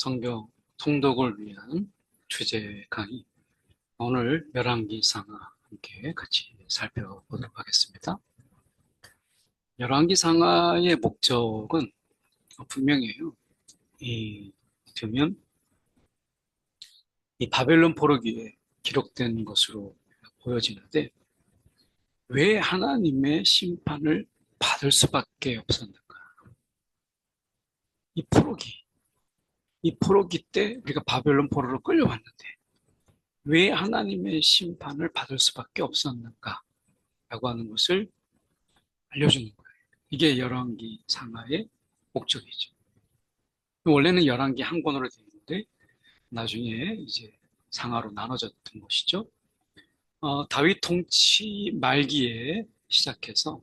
성경 통독을 위한 주제 강의, 오늘 열왕기상하 함께 같이 살펴보도록 하겠습니다. 열왕기상하의 목적은 분명해요. 보면 이 바벨론 포로기에 기록된 것으로 보여지는데, 왜 하나님의 심판을 받을 수밖에 없었는가? 이 포로기 때 우리가 바벨론 포로로 끌려왔는데 왜 하나님의 심판을 받을 수밖에 없었는가? 라고 하는 것을 알려주는 거예요. 이게 열왕기 상하의 목적이죠. 원래는 열왕기 한 권으로 되어 있는데 나중에 이제 상하로 나눠졌던 것이죠. 다윗 통치 말기에 시작해서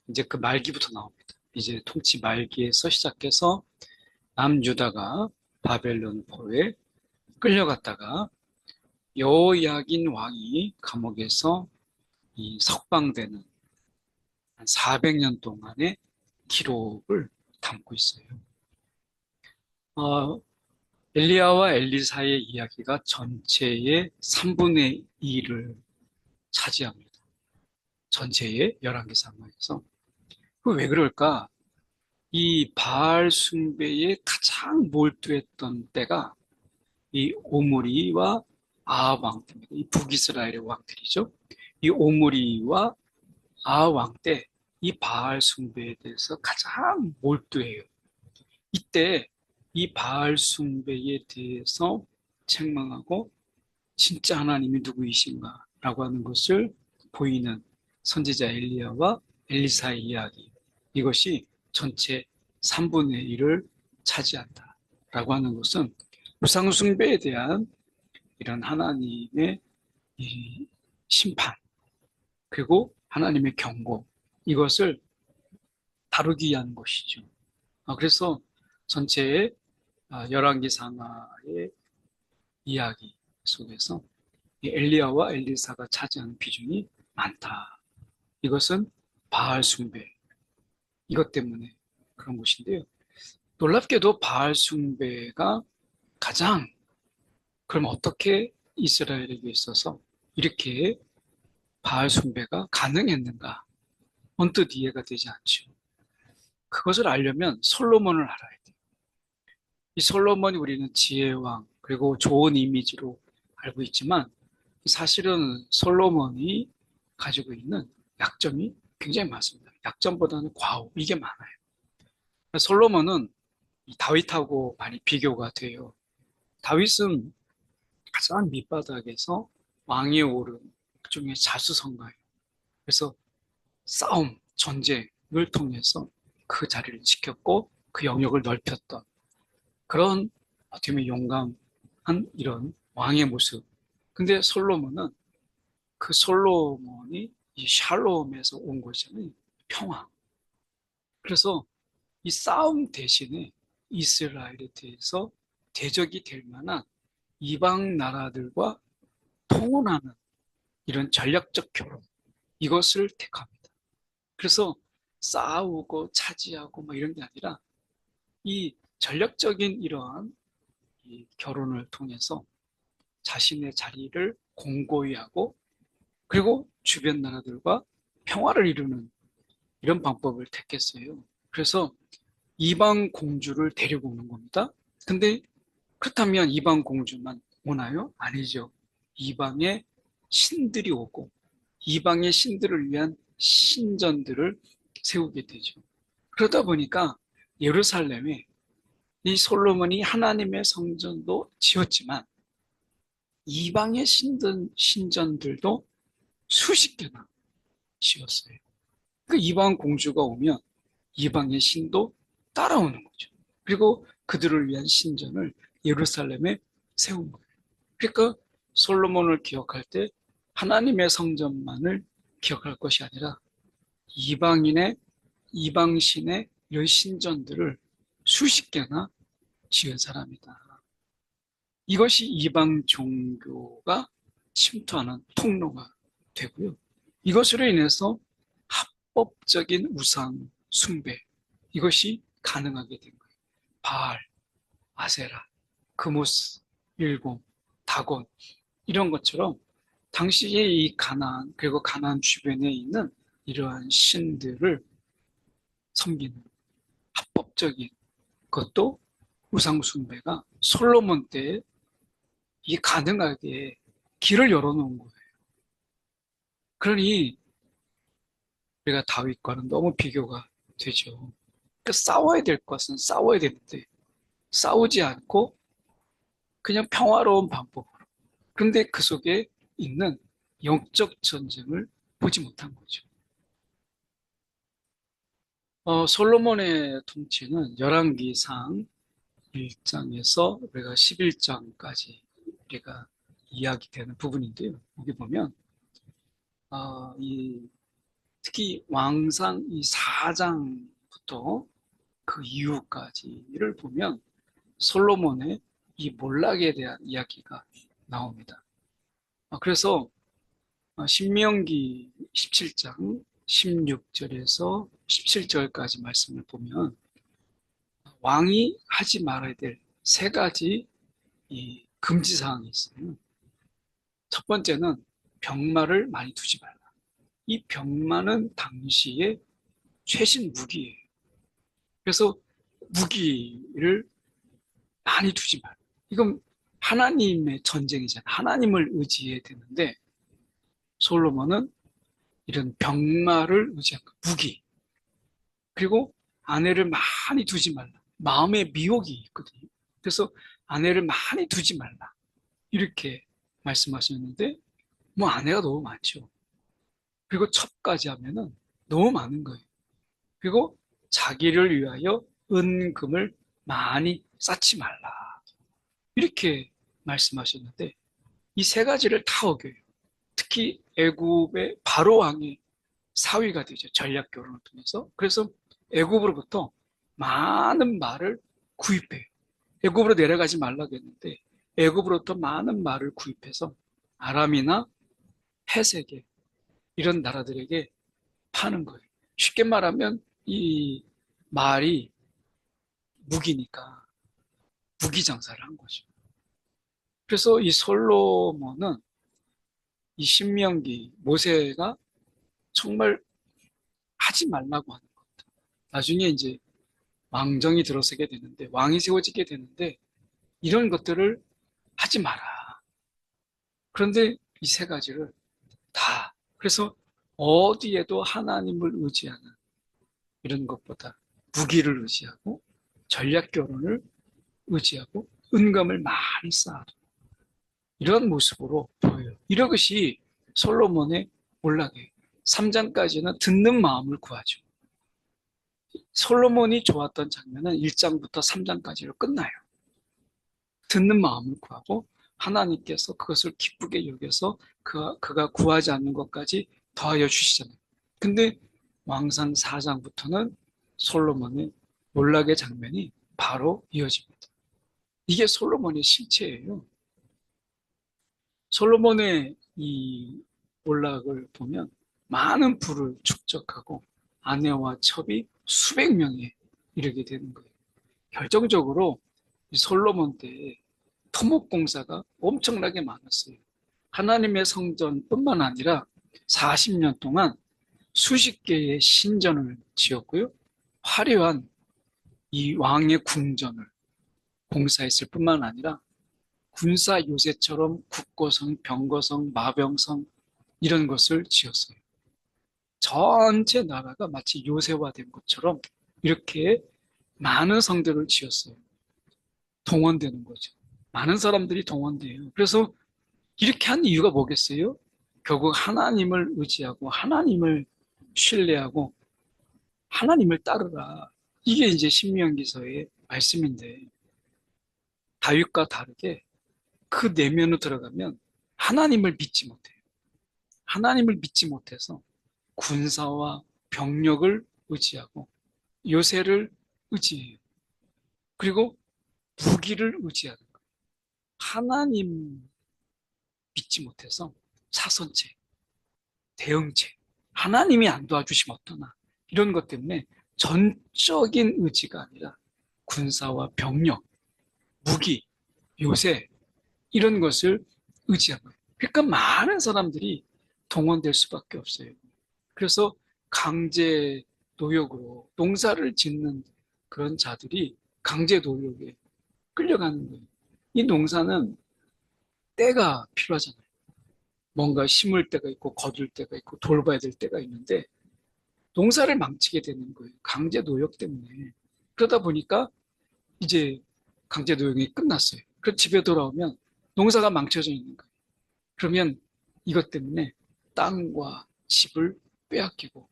이제 그 말기부터 나옵니다. 이제 통치 말기에서 시작해서 남유다가 바벨론 포로에 끌려갔다가 여호야긴 왕이 감옥에서 이 석방되는 한 400년 동안의 기록을 담고 있어요. 엘리야와 엘리사의 이야기가 전체의 3분의 2를 차지합니다. 전체의 열왕기 상하에서. 왜 그럴까? 이 바알 숭배에 가장 몰두했던 때가 이 오므리와 아합 왕 때입니다. 이 북이스라엘의 왕들이죠. 이 오므리와 아합 왕 때 이 바알 숭배에 대해서 가장 몰두해요. 이때 이 바알 숭배에 대해서 책망하고 진짜 하나님이 누구이신가 라고 하는 것을 보이는 선지자 엘리야와 엘리사의 이야기, 이것이 전체 3분의 1을 차지한다 라고 하는 것은 우상 숭배에 대한 이런 하나님의 이 심판, 그리고 하나님의 경고, 이것을 다루기 위한 것이죠. 그래서 전체의 열왕기 상하의 이야기 속에서 엘리야와 엘리사가 차지하는 비중이 많다. 이것은 바알 숭배, 이것 때문에 그런 것인데요. 놀랍게도 바알 숭배가 가장, 그럼 어떻게 이스라엘에게 있어서 이렇게 바알 숭배가 가능했는가? 언뜻 이해가 되지 않죠. 그것을 알려면 솔로몬을 알아야 돼요. 이 솔로몬이 우리는 지혜왕, 그리고 좋은 이미지로 알고 있지만 사실은 솔로몬이 가지고 있는 약점이 굉장히 많습니다. 약점보다는 과오, 이게 많아요. 솔로몬은 다윗하고 많이 비교가 돼요. 다윗은 가장 밑바닥에서 왕위에 오른 중에 자수성가예요. 그래서 싸움, 전쟁을 통해서 그 자리를 지켰고 그 영역을 넓혔던 그런 어떻게 보면 용감한 이런 왕의 모습. 근데 솔로몬은 그 솔로몬이 이 샬롬에서 온 것이잖아요. 평화. 그래서 이 싸움 대신에 이스라엘에 대해서 대적이 될 만한 이방 나라들과 통혼하는 이런 전략적 결혼, 이것을 택합니다. 그래서 싸우고 차지하고 뭐 이런 게 아니라 이 전략적인 이러한 이 결혼을 통해서 자신의 자리를 공고히 하고 그리고 주변 나라들과 평화를 이루는 이런 방법을 택했어요. 그래서 이방 공주를 데리고 오는 겁니다. 근데 그렇다면 이방 공주만 오나요? 아니죠. 이방의 신들이 오고 이방의 신들을 위한 신전들을 세우게 되죠. 그러다 보니까 예루살렘에 이 솔로몬이 하나님의 성전도 지었지만 이방의 신전들도 수십 개나 지었어요. 그 이방 공주가 오면 이방의 신도 따라오는 거죠. 그리고 그들을 위한 신전을 예루살렘에 세운 거예요. 그러니까 솔로몬을 기억할 때 하나님의 성전만을 기억할 것이 아니라 이방신의 이런 신전들을 수십 개나 지은 사람이다. 이것이 이방 종교가 침투하는 통로가 되고요. 이것으로 인해서 합법적인 우상 숭배, 이것이 가능하게 된 거예요. 바알, 아세라, 그모스, 일곱, 다곤 이런 것처럼 당시의 이 가나안 그리고 가나안 주변에 있는 이러한 신들을 섬기는 합법적인 것도 우상 숭배가 솔로몬 때에 이 가능하게 길을 열어놓은 거예요. 그러니 우리가 다윗과는 너무 비교가 되죠. 그러니까 싸워야 될 것은 싸워야 되는데 싸우지 않고 그냥 평화로운 방법으로. 그런데 그 속에 있는 영적 전쟁을 보지 못한 거죠. 솔로몬의 통치는 열왕기상 1장에서 우리가 11장까지 우리가 이야기되는 부분인데요. 여기 보면 특히 왕상 이 4장부터 그 이후까지를 보면 솔로몬의 이 몰락에 대한 이야기가 나옵니다. 그래서 신명기 17장 16절에서 17절까지 말씀을 보면 왕이 하지 말아야 될 세 가지 이 금지 사항이 있어요. 첫 번째는 병마를 많이 두지 말라. 이 병마는 당시의 최신 무기예요. 그래서 무기를 많이 두지 말라. 이건 하나님의 전쟁이잖아요. 하나님을 의지해야 되는데 솔로몬은 이런 병마를 의지한 거, 무기. 그리고 아내를 많이 두지 말라. 마음에 미혹이 있거든요. 그래서 아내를 많이 두지 말라. 이렇게 말씀하셨는데 뭐 아내가 너무 많죠. 그리고 첩까지 하면은 너무 많은 거예요. 그리고 자기를 위하여 은금을 많이 쌓지 말라. 이렇게 말씀하셨는데 이 세 가지를 다 어겨요. 특히 애굽의 바로 왕의 사위가 되죠. 전략 결혼을 통해서. 그래서 애굽으로부터 많은 말을 구입해요. 애굽으로 내려가지 말라고 했는데 애굽으로부터 많은 말을 구입해서 아람이나 헤세게 이런 나라들에게 파는 거예요. 쉽게 말하면 이 말이 무기니까 무기 장사를 한 거죠. 그래서 이 솔로몬은 이 신명기 모세가 정말 하지 말라고 하는 겁니다. 나중에 이제 왕정이 들어서게 되는데 왕이 세워지게 되는데 이런 것들을 하지 마라. 그런데 이 세 가지를 다 그래서 어디에도 하나님을 의지하는 이런 것보다 무기를 의지하고 전략 결혼을 의지하고 은감을 많이 쌓아도 이런 모습으로 보여요. 이것이 솔로몬의 몰락이에요. 3장까지는 듣는 마음을 구하죠. 솔로몬이 좋았던 장면은 1장부터 3장까지로 끝나요. 듣는 마음을 구하고 하나님께서 그것을 기쁘게 여겨서 그가 구하지 않는 것까지 더하여 주시잖아요. 근데 왕상 4장부터는 솔로몬의 몰락의 장면이 바로 이어집니다. 이게 솔로몬의 실체예요. 솔로몬의 이 몰락을 보면 많은 부를 축적하고 아내와 첩이 수백 명에 이르게 되는 거예요. 결정적으로 솔로몬 때에 토목공사가 엄청나게 많았어요. 하나님의 성전뿐만 아니라 40년 동안 수십 개의 신전을 지었고요. 화려한 이 왕의 궁전을 공사했을 뿐만 아니라 군사 요새처럼 국고성, 병거성, 마병성 이런 것을 지었어요. 전체 나라가 마치 요새화된 것처럼 이렇게 많은 성들을 지었어요. 동원되는 거죠. 많은 사람들이 동원돼요. 그래서 이렇게 한 이유가 뭐겠어요? 결국 하나님을 의지하고 하나님을 신뢰하고 하나님을 따르라. 이게 이제 신명기서의 말씀인데 다윗과 다르게 그 내면으로 들어가면 하나님을 믿지 못해요. 하나님을 믿지 못해서 군사와 병력을 의지하고 요새를 의지해요. 그리고 무기를 의지하는 거예요. 하나님 믿지 못해서 차선책, 대응책, 하나님이 안 도와주시면 어떠나 이런 것 때문에 전적인 의지가 아니라 군사와 병력, 무기 요새 이런 것을 의지한 거예요. 그러니까 많은 사람들이 동원될 수밖에 없어요. 그래서 강제 노역으로 농사를 짓는 그런 자들이 강제 노역에 끌려가는 거예요. 이 농사는 때가 필요하잖아요. 뭔가 심을 때가 있고 거둘 때가 있고 돌봐야 될 때가 있는데 농사를 망치게 되는 거예요. 강제 노역 때문에. 그러다 보니까 이제 강제 노역이 끝났어요. 그 집에 돌아오면 농사가 망쳐져 있는 거예요. 그러면 이것 때문에 땅과 집을 빼앗기고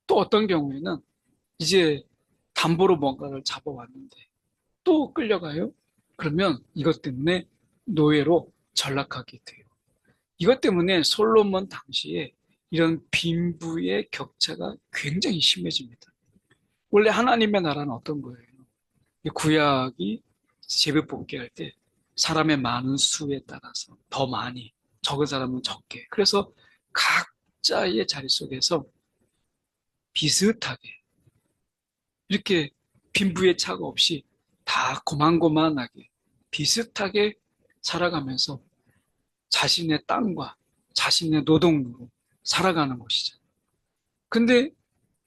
또 어떤 경우에는 이제 담보로 뭔가를 잡아왔는데 또 끌려가요. 그러면 이것 때문에 노예로 전락하게 돼요. 이것 때문에 솔로몬 당시에 이런 빈부의 격차가 굉장히 심해집니다. 원래 하나님의 나라는 어떤 거예요? 이 구약이 제비뽑기 할 때 사람의 많은 수에 따라서 더 많이, 적은 사람은 적게. 그래서 각자의 자리 속에서 비슷하게 이렇게 빈부의 차가 없이 다 고만고만하게 비슷하게 살아가면서 자신의 땅과 자신의 노동으로 살아가는 것이죠. 근데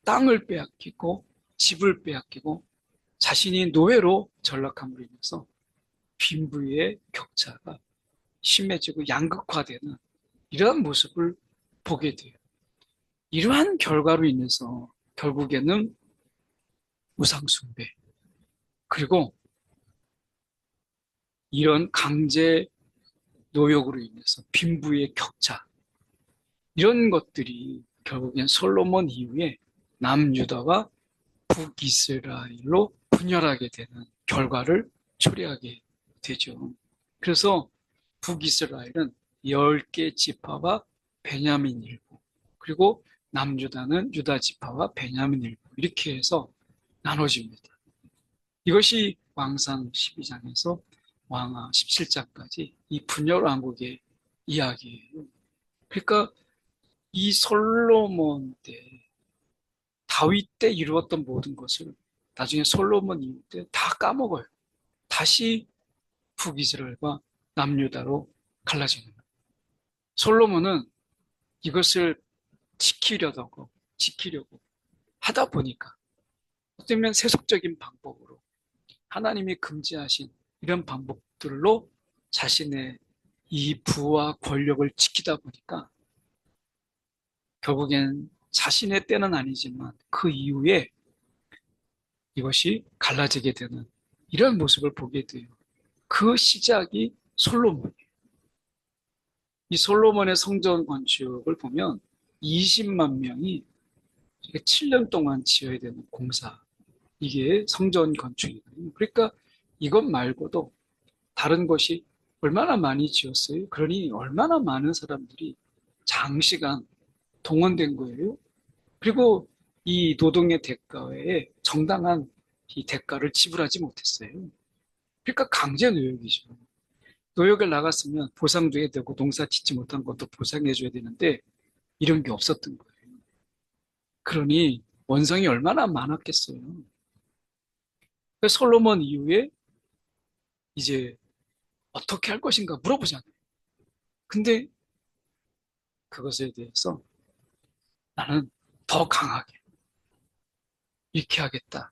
땅을 빼앗기고 집을 빼앗기고 자신이 노예로 전락함으로 인해서 빈부의 격차가 심해지고 양극화되는 이러한 모습을 보게 돼요. 이러한 결과로 인해서 결국에는 우상숭배, 그리고 이런 강제 노역으로 인해서 빈부의 격차, 이런 것들이 결국엔 솔로몬 이후에 남유다와 북이스라엘로 분열하게 되는 결과를 초래하게 되죠. 그래서 북이스라엘은 10개 지파와 베냐민 일부, 그리고 남유다는 유다 지파와 베냐민 일부, 이렇게 해서 나눠집니다. 이것이 왕상 12장에서 왕하 17장까지 이 분열 왕국의 이야기예요. 그러니까 이 솔로몬 때, 다윗 때 이루었던 모든 것을 나중에 솔로몬 이후 때 다 까먹어요. 다시 북이스라엘과 남유다로 갈라지는 거예요. 솔로몬은 이것을 지키려고 하다 보니까 어쩌면 세속적인 방법으로 하나님이 금지하신 이런 방법들로 자신의 이 부와 권력을 지키다 보니까 결국엔 자신의 때는 아니지만 그 이후에 이것이 갈라지게 되는 이런 모습을 보게 돼요. 그 시작이 솔로몬이에요. 이 솔로몬의 성전 건축을 보면 20만 명이 7년 동안 지어야 되는 공사, 이게 성전 건축이거든요. 그러니까 이것 말고도 다른 것이 얼마나 많이 지었어요? 그러니 얼마나 많은 사람들이 장시간 동원된 거예요. 그리고 이 노동의 대가에 정당한 이 대가를 지불하지 못했어요. 그러니까 강제 노역이죠. 노역을 나갔으면 보상도 해야 되고 농사 짓지 못한 것도 보상해줘야 되는데 이런 게 없었던 거예요. 그러니 원성이 얼마나 많았겠어요. 솔로몬 이후에 이제 어떻게 할 것인가 물어보잖아요. 근데 그것에 대해서 나는 더 강하게 이렇게 하겠다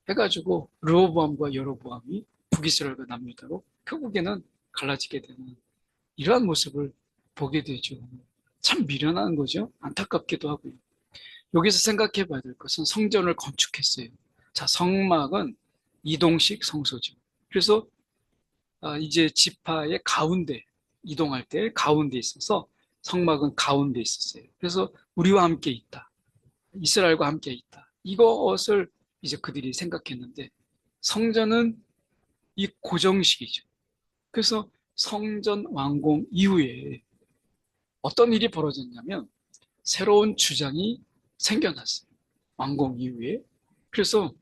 해가지고 르호보암과 여로보암이 북이스라엘과 남유다로 결국에는 갈라지게 되는 이러한 모습을 보게 되죠. 참 미련한 거죠. 안타깝기도 하고요. 여기서 생각해 봐야 될 것은 성전을 건축했어요. 자, 성막은 이동식 성소죠. 그래서 이제 지파의 가운데 이동할 때 가운데 있어서 성막은 가운데 있었어요. 그래서 우리와 함께 있다. 이스라엘과 함께 있다. 이것을 이제 그들이 생각했는데 성전은 이 고정식이죠. 그래서 성전 완공 이후에 어떤 일이 벌어졌냐면 새로운 주장이 생겨났어요. 완공 이후에. 그래서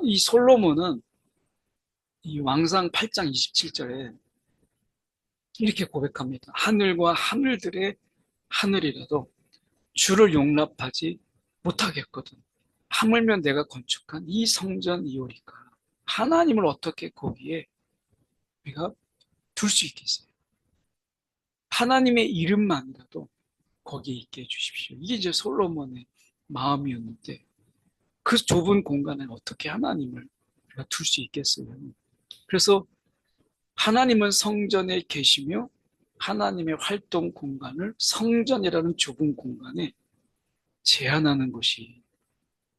이 솔로몬은 이 왕상 8장 27절에 이렇게 고백합니다. 하늘과 하늘들의 하늘이라도 주를 용납하지 못하겠거든. 하물며 내가 건축한 이 성전 이오리까. 하나님을 어떻게 거기에 우리가 둘 수 있겠어요? 하나님의 이름만이라도 거기에 있게 해주십시오. 이게 이제 솔로몬의 마음이었는데 그 좁은 공간에 어떻게 하나님을 우리가 둘 수 있겠어요? 그래서 하나님은 성전에 계시며 하나님의 활동 공간을 성전이라는 좁은 공간에 제한하는 것이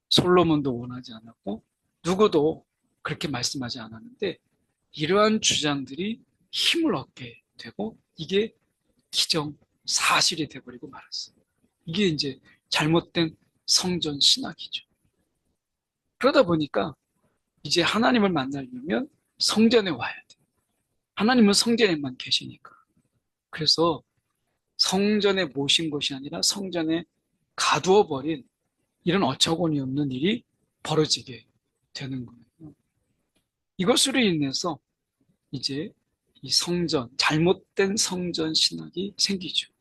솔로몬도 원하지 않았고 누구도 그렇게 말씀하지 않았는데 이러한 주장들이 힘을 얻게 되고 이게 기정 사실이 돼버리고 말았어요. 이게 이제 잘못된 성전 신학이죠. 그러다 보니까 이제 하나님을 만나려면 성전에 와야 돼요. 하나님은 성전에만 계시니까. 그래서 성전에 모신 것이 아니라 성전에 가두어 버린 이런 어처구니 없는 일이 벌어지게 되는 거예요. 이것으로 인해서 이제 이 성전, 잘못된 성전 신학이 생기죠.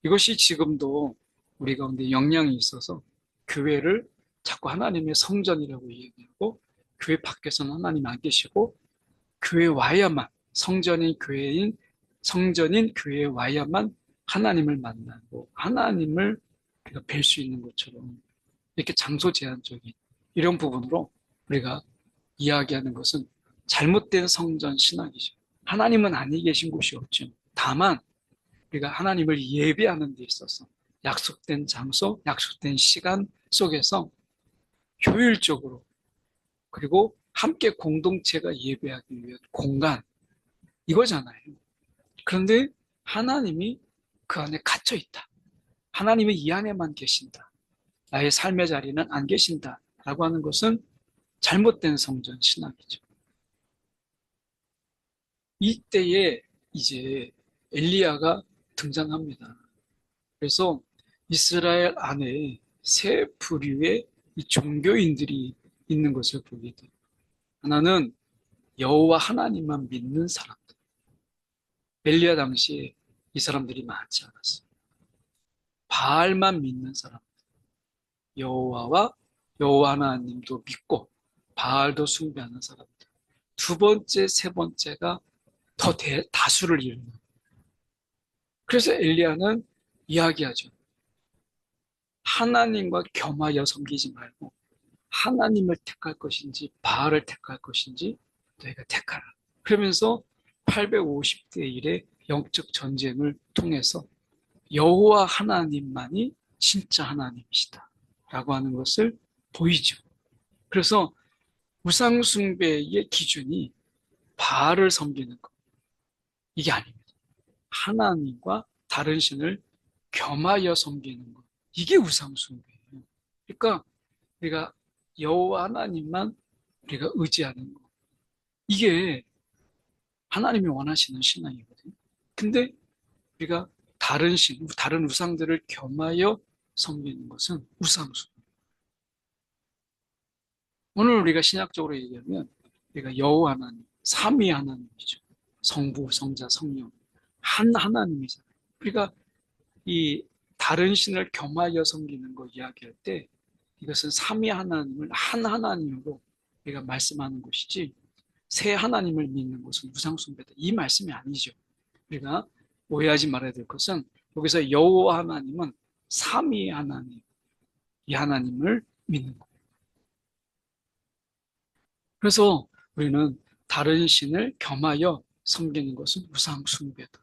이것이 지금도 우리 가운데 영향이 있어서 교회를 자꾸 하나님의 성전이라고 얘기하고 교회 밖에서는 하나님 안 계시고 교회에 와야만 성전인 교회에 와야만 하나님을 만나고 하나님을 우리가 뵐 수 있는 것처럼 이렇게 장소 제한적인 이런 부분으로 우리가 이야기하는 것은 잘못된 성전 신학이죠. 하나님은 아니 계신 곳이 없죠. 다만 우리가 하나님을 예배하는 데 있어서 약속된 장소, 약속된 시간 속에서 효율적으로 그리고 함께 공동체가 예배하기 위한 공간 이거잖아요. 그런데 하나님이 그 안에 갇혀 있다. 하나님이 이 안에만 계신다. 나의 삶의 자리는 안 계신다. 라고 하는 것은 잘못된 성전 신학이죠. 이때에 이제 엘리야가 등장합니다. 그래서 이스라엘 안에 세 부류의 이 종교인들이 있는 것을 보게 돼요. 하나는 여호와 하나님만 믿는 사람들. 엘리야 당시에 이 사람들이 많지 않았어요. 바알만 믿는 사람. 여호와와 여호와 하나님도 믿고 바알도 숭배하는 사람들. 두 번째, 세 번째가 더 다수를 이루는. 그래서 엘리야는 이야기하죠. 하나님과 겸하여 섬기지 말고 하나님을 택할 것인지 바알을 택할 것인지 너희가 택하라. 그러면서 850대 1의 영적 전쟁을 통해서 여호와 하나님만이 진짜 하나님이시다 라고 하는 것을 보이죠. 그래서 우상숭배의 기준이 바알을 섬기는 것 이게 아닙니다. 하나님과 다른 신을 겸하여 섬기는 것 이게 우상숭배예요. 그러니까 우리가 여호와 하나님만 우리가 의지하는 것 이게 하나님이 원하시는 신앙이거든요. 근데 우리가 다른 우상들을 겸하여 섬기는 것은 우상숭배. 오늘 우리가 신학적으로 얘기하면 우리가 여호와 하나님, 삼위 하나님이죠. 성부, 성자, 성령 한 하나님이잖아요. 우리가 이 다른 신을 겸하여 섬기는 거 이야기할 때 이것은 삼위 하나님을 한 하나님으로 우리가 말씀하는 것이지 세 하나님을 믿는 것은 우상숭배다. 이 말씀이 아니죠. 우리가 오해하지 말아야 될 것은 여기서 여호와 하나님은 삼위 하나님, 이 하나님을 믿는 거예요. 그래서 우리는 다른 신을 겸하여 섬기는 것은 우상숭배다.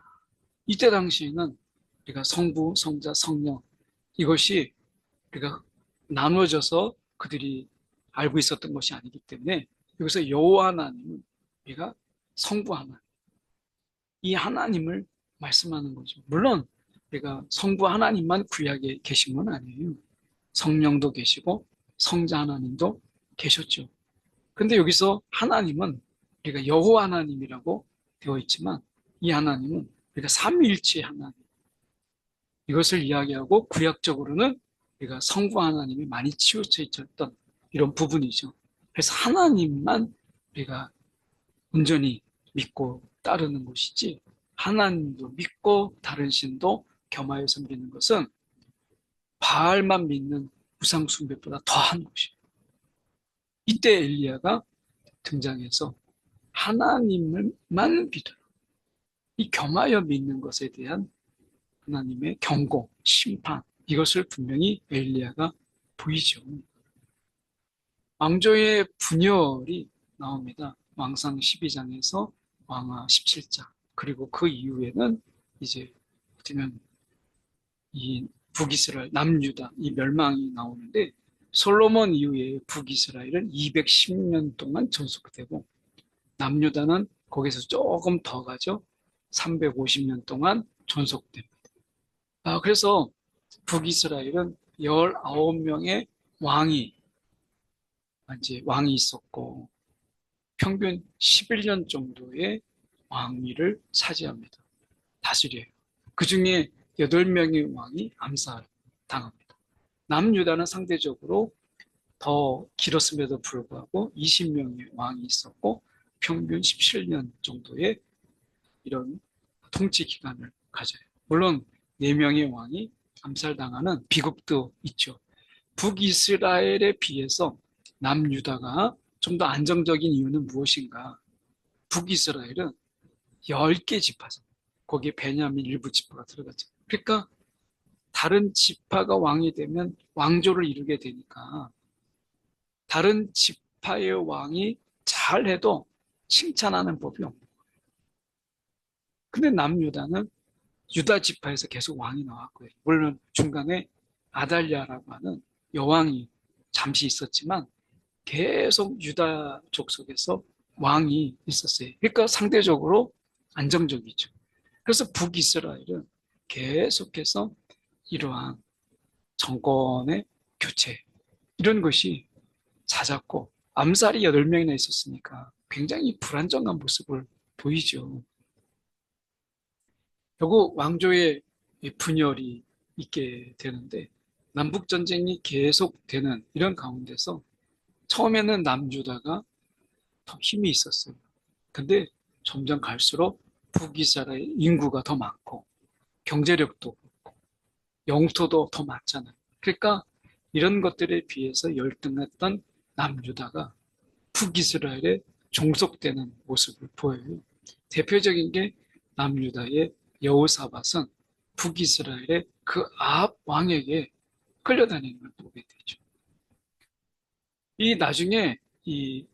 이때 당시에는 우리가 성부, 성자, 성령 이것이 우리가 나누어져서 그들이 알고 있었던 것이 아니기 때문에 여기서 여호와 하나님은 우리가 성부 하나님, 이 하나님을 말씀하는 거죠. 물론 우리가 성부 하나님만 구약에 계신 건 아니에요. 성령도 계시고 성자 하나님도 계셨죠. 근데 여기서 하나님은 우리가 여호와 하나님이라고 되어 있지만 이 하나님은 우리가 삼위일체 하나님 이것을 이야기하고 구약적으로는 우리가 성부 하나님이 많이 치우쳐 있었던 이런 부분이죠. 그래서 하나님만 우리가 온전히 믿고 따르는 것이지 하나님도 믿고 다른 신도 겸하여 섬기는 것은 바알만 믿는 우상 숭배보다 더한 것이에요. 이때 엘리야가 등장해서 하나님만 믿어라. 이 겸하여 믿는 것에 대한 하나님의 경고, 심판, 이것을 분명히 엘리야가 보이죠. 왕조의 분열이 나옵니다. 왕상 12장에서 왕하 17장. 그리고 그 이후에는 이제 어쩌면 이 북이스라엘, 남유다 이 멸망이 나오는데 솔로몬 이후에 북이스라엘은 210년 동안 존속되고 남유다는 거기서 조금 더 가죠. 350년 동안 존속됩니다. 그래서 북이스라엘은 19명의 왕이 이제 왕이 있었고 평균 11년 정도의 왕위를 차지합니다. 다스려요. 그 중에 8명의 왕이 암살당합니다. 남유다는 상대적으로 더 길었음에도 불구하고 20명의 왕이 있었고 평균 17년 정도의 이런 통치 기간을 가져요. 물론 4명의 왕이 암살당하는 비극도 있죠. 북이스라엘에 비해서 남유다가 좀 더 안정적인 이유는 무엇인가? 북이스라엘은 10개 지파죠. 거기에 베냐민 일부 지파가 들어갔죠. 그러니까 다른 지파가 왕이 되면 왕조를 이루게 되니까 다른 지파의 왕이 잘해도 칭찬하는 법이 없는 거예요. 근데 남유다는 유다 지파에서 계속 왕이 나왔고요. 물론 중간에 아달랴라고 하는 여왕이 잠시 있었지만 계속 유다족 속에서 왕이 있었어요. 그러니까 상대적으로 안정적이죠. 그래서 북이스라엘은 계속해서 이러한 정권의 교체, 이런 것이 잦았고, 암살이 8명이나 있었으니까 굉장히 불안정한 모습을 보이죠. 결국 왕조의 분열이 있게 되는데, 남북전쟁이 계속되는 이런 가운데서 처음에는 남유다가 더 힘이 있었어요. 근데 점점 갈수록 북이스라엘 인구가 더 많고 경제력도 그렇고 영토도 더 많잖아요. 그러니까 이런 것들에 비해서 열등했던 남유다가 북이스라엘에 종속되는 모습을 보여요. 대표적인 게 남유다의 여호사밧은 북이스라엘의 그 아합 왕에게 끌려다니는 걸 보게 되죠. 이 나중에 이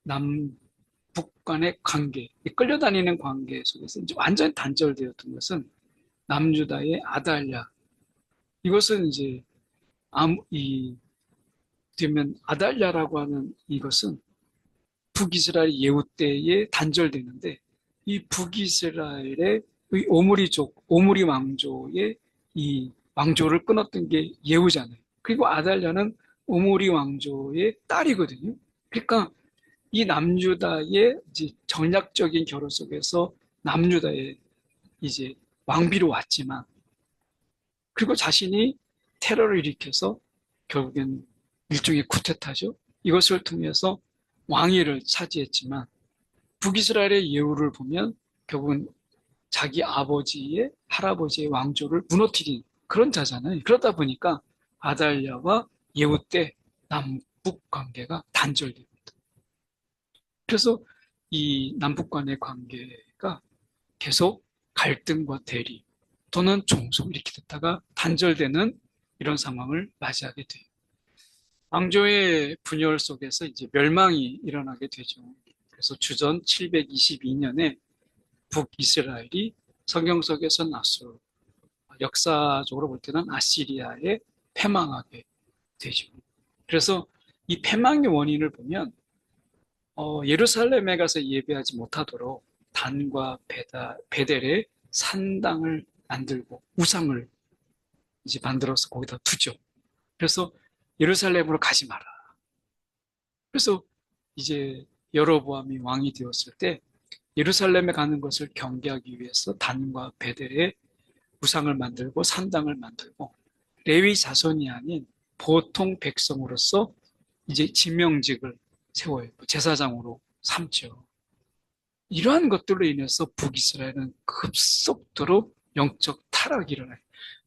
남북 간의 관계, 이 끌려다니는 관계 속에서 이제 완전히 단절되었던 것은 남유다의 아달랴. 이것은 이제 되면 아달랴라고 하는 이것은 북이스라엘 예후 때에 단절되는데 이 북이스라엘의 오므리 왕조의 이 왕조를 끊었던 게 예후잖아요. 그리고 아달랴는 오므리 왕조의 딸이거든요. 그러니까 이 남유다의 이제 전략적인 결혼 속에서 남유다의 이제 왕비로 왔지만 그리고 자신이 테러를 일으켜서 결국엔 일종의 쿠데타죠. 이것을 통해서 왕위를 차지했지만 북이스라엘의 예후를 보면 결국은 자기 아버지의 할아버지의 왕조를 무너뜨린 그런 자잖아요. 그러다 보니까 아달랴와 예후 때 남북 관계가 단절됩니다. 그래서 이 남북 간의 관계가 계속 갈등과 대립 또는 종속 이렇게 됐다가 단절되는 이런 상황을 맞이하게 돼요. 왕조의 분열 속에서 이제 멸망이 일어나게 되죠. 그래서 주전 722년에 북이스라엘이 성경 속에서 나서 역사적으로 볼 때는 아시리아에 패망하게 되죠. 그래서 이 패망의 원인을 보면 예루살렘에 가서 예배하지 못하도록 단과 베델에 산당을 만들고 우상을 이제 만들어서 거기다 두죠. 그래서 예루살렘으로 가지 마라. 그래서 이제 여로보암이 왕이 되었을 때 예루살렘에 가는 것을 경계하기 위해서 단과 베델에 우상을 만들고 산당을 만들고 레위 자손이 아닌 보통 백성으로서 이제 지명직을 세워요. 제사장으로 삼죠. 이러한 것들로 인해서 북이스라엘은 급속도로 영적 타락이 일어나요.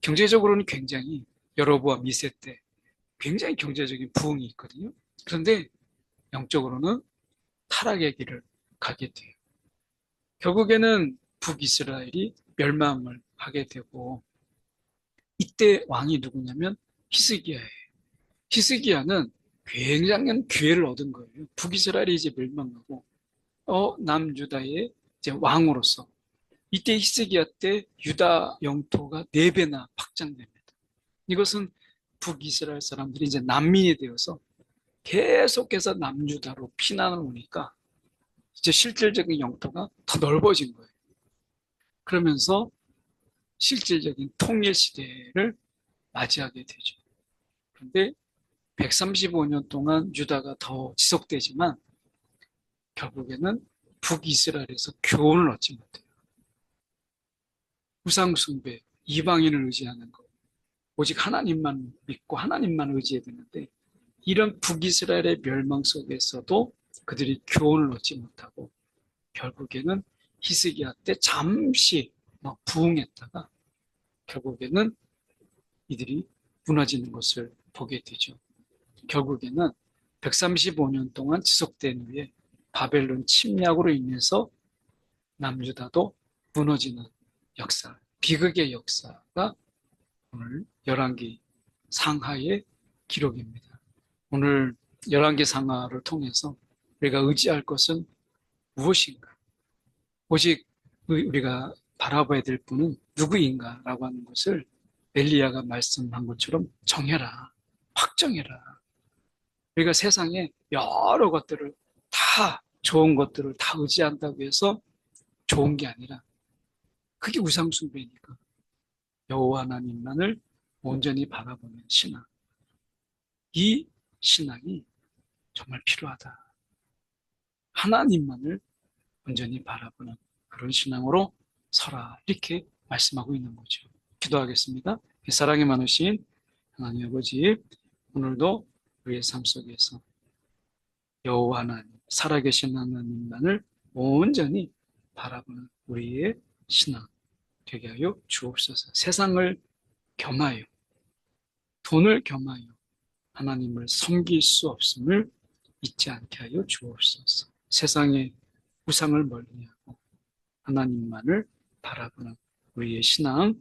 경제적으로는 굉장히 여로보암 2세 때 굉장히 경제적인 부흥이 있거든요. 그런데 영적으로는 타락의 길을 가게 돼요. 결국에는 북이스라엘이 멸망을 하게 되고, 이때 왕이 누구냐면 히스기야예요. 히스기야는 굉장한 기회를 얻은 거예요. 북이스라엘이 이제 멸망하고, 남유다의 이제 왕으로서 이때 히스기야 때 유다 영토가 4배나 확장됩니다. 이것은 북이스라엘 사람들이 이제 난민이 되어서 계속해서 남유다로 피난을 오니까 이제 실질적인 영토가 더 넓어진 거예요. 그러면서 실질적인 통일 시대를 맞이하게 되죠. 그런데 135년 동안 유다가 더 지속되지만 결국에는 북이스라엘에서 교훈을 얻지 못해요. 우상숭배, 이방인을 의지하는 것, 오직 하나님만 믿고 하나님만 의지해야 되는데, 이런 북이스라엘의 멸망 속에서도 그들이 교훈을 얻지 못하고 결국에는 히스기야 때 잠시 부흥했다가 결국에는 이들이 무너지는 것을 보게 되죠. 결국에는 135년 동안 지속된 후에 바벨론 침략으로 인해서 남유다도 무너지는 역사, 비극의 역사가 오늘 열왕기 상하의 기록입니다. 오늘 열왕기 상하를 통해서 우리가 의지할 것은 무엇인가? 오직 우리가 바라봐야 될 분은 누구인가라고 하는 것을 엘리야가 말씀한 것처럼 정해라, 확정해라. 우리가 세상에 여러 것들을 다 좋은 것들을 다 의지한다고 해서 좋은 게 아니라 그게 우상숭배니까 여호와 하나님만을 온전히 바라보는 신앙. 이 신앙이 정말 필요하다. 하나님만을 온전히 바라보는 그런 신앙으로 서라. 이렇게 말씀하고 있는 거죠. 기도하겠습니다. 사랑이 많으신 하나님 아버지, 오늘도 우리의 삶 속에서 여호와 하나님, 살아계신 하나님만을 온전히 바라보는 우리의 신앙 되게 하여 주옵소서. 세상을 겸하여, 돈을 겸하여 하나님을 섬길 수 없음을 잊지 않게 하여 주옵소서. 세상의 우상을 멀리하고 하나님만을 바라보는 우리의 신앙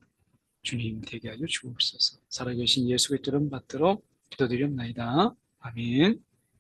주님 되게 하여 주옵소서. 살아계신 예수 그리스도를 받들어 기도드렸나이다. 아멘.